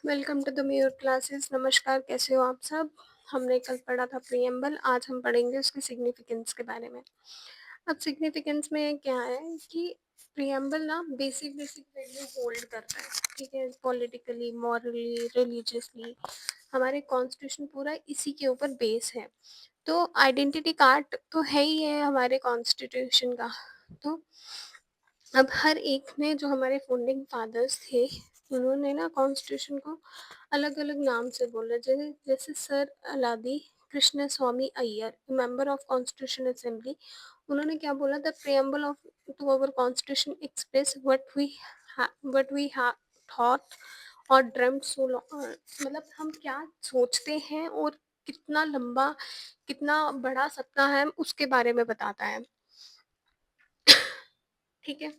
Welcome to the म्यूर classes. नमस्कार, कैसे हो आप सब? हमने कल पढ़ा था प्रीएम्बल, आज हम पढ़ेंगे उसकी सिग्निफिकेंस के बारे में। अब सिग्निफिकेंस में क्या है कि प्रीएम्बल ना बेसिक बेसिक वैल्यू होल्ड करता है, ठीक है। पॉलिटिकली, मॉरली, रिलीजियसली हमारे कॉन्स्टिट्यूशन पूरा इसी के ऊपर बेस है। तो आइडेंटिटी कार्ड तो है ही है हमारे कॉन्स्टिट्यूशन का। तो अब हर एक ने, जो हमारे फाउंडिंग फादर्स थे, उन्होंने ना कॉन्स्टिट्यूशन को अलग अलग नाम से बोला। जैसे जैसे sir Alladi Krishnaswami Iyer, member of constitution assembly, उन्होंने क्या बोला? The preamble of to our constitution express what we have thought or dreamed so long. मतलब हम क्या सोचते हैं और कितना लंबा, कितना बड़ा सपना है, उसके बारे में बताता है, ठीक है।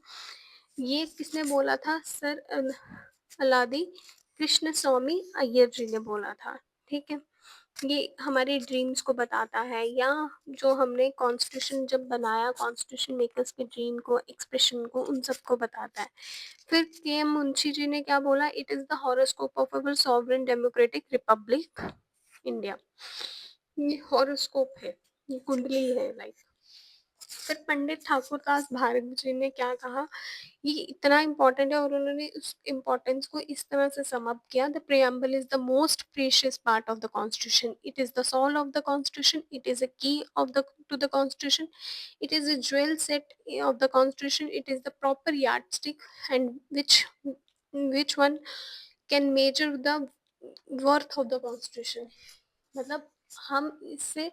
ये किसने बोला था? सर अलादी कृष्ण स्वामी अय्यर जी ने बोला था, ठीक है। ये हमारे ड्रीम्स को बताता है, या जो हमने कॉन्स्टिट्यूशन जब बनाया, कॉन्स्टिट्यूशन मेकर्स के ड्रीम को, एक्सप्रेशन को, उन सबको बताता है। फिर के एम मुंशी जी ने क्या बोला? It is the horoscope of our sovereign democratic Republic India. ये हॉरोस्कोप है, ये कुंडली है लाइक। फिर पंडित ठाकुर दास भारत जी ने क्या कहा? ये इतना इम्पोर्टेंट है, और उन्होंने उस इम्पोर्टेंस को इस तरह से सम अप किया: the preamble is the most precious part of the constitution, it is the soul of the constitution, it is a key of the to the constitution, it is a jewel set of the constitution, it is the proper yardstick and which one can measure the worth of the constitution। मतलब हम इससे,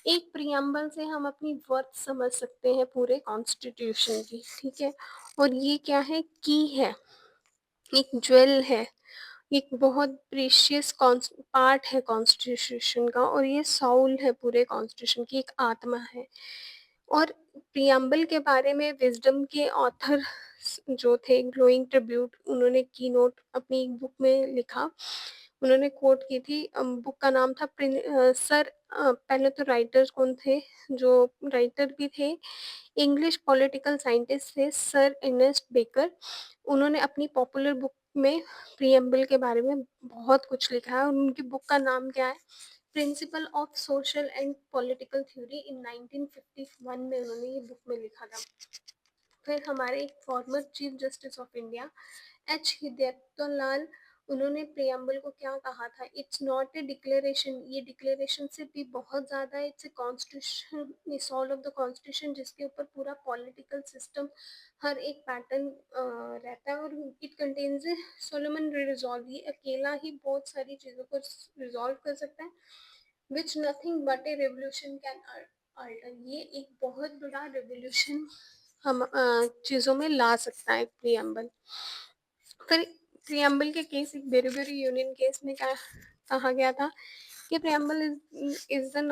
एक preamble से हम अपनी worth समझ सकते हैं पूरे कॉन्स्टिट्यूशन की, ठीक है। और ये क्या है? की है, एक ज्वेल है, एक बहुत प्रीशियस पार्ट है कॉन्स्टिट्यूशन का, और ये साउल है पूरे कॉन्स्टिट्यूशन की, एक आत्मा है। और प्रियम्बल के बारे में विजडम के ऑथर जो थे, ग्लोइंग ट्रिब्यूट, उन्होंने की नोट अपनी एक बुक में लिखा। उन्होंने कोट की थी, बुक का नाम था सर, पहले तो राइटर कौन थे? जो राइटर भी थे, इंग्लिश पॉलिटिकल साइंटिस्ट थे, सर अर्नेस्ट बेकर। उन्होंने अपनी पॉपुलर बुक में प्रियम्बल के बारे में बहुत कुछ लिखा है। उनकी बुक का नाम क्या है? Principle of social and political theory. In 1951 में उन्होंने ये बुक में लिखा था। फिर हमारे former chief justice of India H Hidayatullah, उन्होंने प्रियम्बल को क्या कहा था? इट्स नॉट ए डिक्लेरेशन, ये डिक्लेरेशन से भी बहुत ज़्यादा है, it's a constitution, soul of the constitution, जिसके ऊपर पूरा पॉलिटिकल सिस्टम, हर एक पैटर्न रहता है। और it contains A Solomon resolve, ये अकेला ही बहुत सारी चीज़ों को रिजॉल्व कर सकता है, विच nothing but A revolution can alter. ये एक बहुत बड़ा रेवोल्यूशन हम चीज़ों में ला सकता है प्रियम्बल। फिर प्रियम्बल के केस, एक बेरीबेरी यूनियन केस में क्या कहा गया था कि प्रियम्बल इज द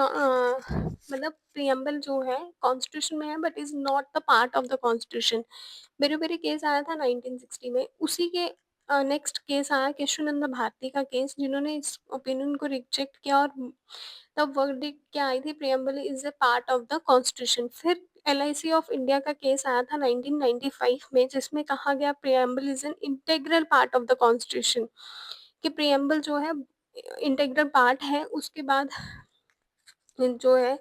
मतलब प्रियम्बल जो है कॉन्स्टिट्यूशन में है, but is not the part of the constitution. Beriberi case आया था 1960 में। उसी के नेक्स्ट केस आया केशवानंद भारती का केस, जिन्होंने इस ओपिनियन को रिजेक्ट किया, और तब वर्डिक्ट क्या आई थी? Preamble is a part of the constitution. फिर एलआईसी ऑफ इंडिया का केस आया था 1995 में, जिसमें कहा गया preamble is an integral part of the constitution, कि प्रियम्बल जो है इंटेग्रल पार्ट है। उसके बाद जो है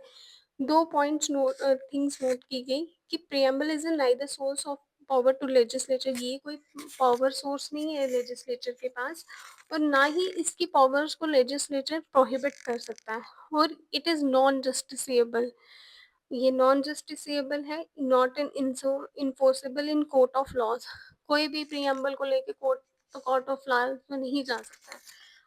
दो पॉइंट्स नोट थिंग्स नोट की गई कि preamble is neither source of power to legislature, ये कोई पावर सोर्स नहीं है लेजिस्लेचर के पास, और ना ही इसकी पावर्स को लेजिस्लेचर प्रोहिबिट कर सकता है। और इट इज़ नॉन जस्टिसेबल, ये नॉन जस्टिसेबल है, not an enforceable in court of laws. कोई भी प्रियम्बल को लेके कोर्ट ऑफ लॉ में नहीं जा सकता है।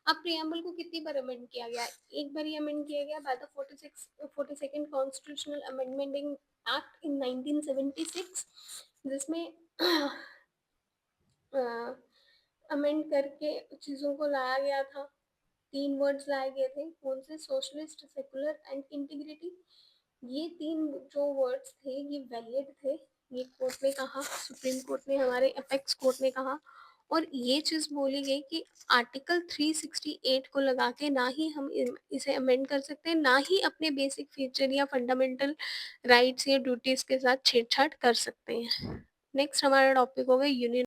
अब प्रियम्बल को कितनी बार अमेंड किया गया? एक बार ही अमेंड किया गया by the 42nd constitutional amending act in 1976, जिसमें अमेंड करके चीज़ों को लाया गया था। 3 वर्ड्स लाए गए थे, कौन से? Socialist, secular and integrity. ये 3 जो वर्ड्स थे ये वैलिड थे, ये कोर्ट ने कहा, सुप्रीम कोर्ट ने, हमारे अपेक्स कोर्ट ने कहा। और ये चीज़ बोली गई कि आर्टिकल 368 को लगा के ना ही हम इसे अमेंड कर सकते हैं, ना ही अपने बेसिक फीचर या फंडामेंटल राइट्स या ड्यूटीज़ के साथ छेड़छाड़ कर सकते हैं। नेक्स्ट हमारा टॉपिक होगा यूनियन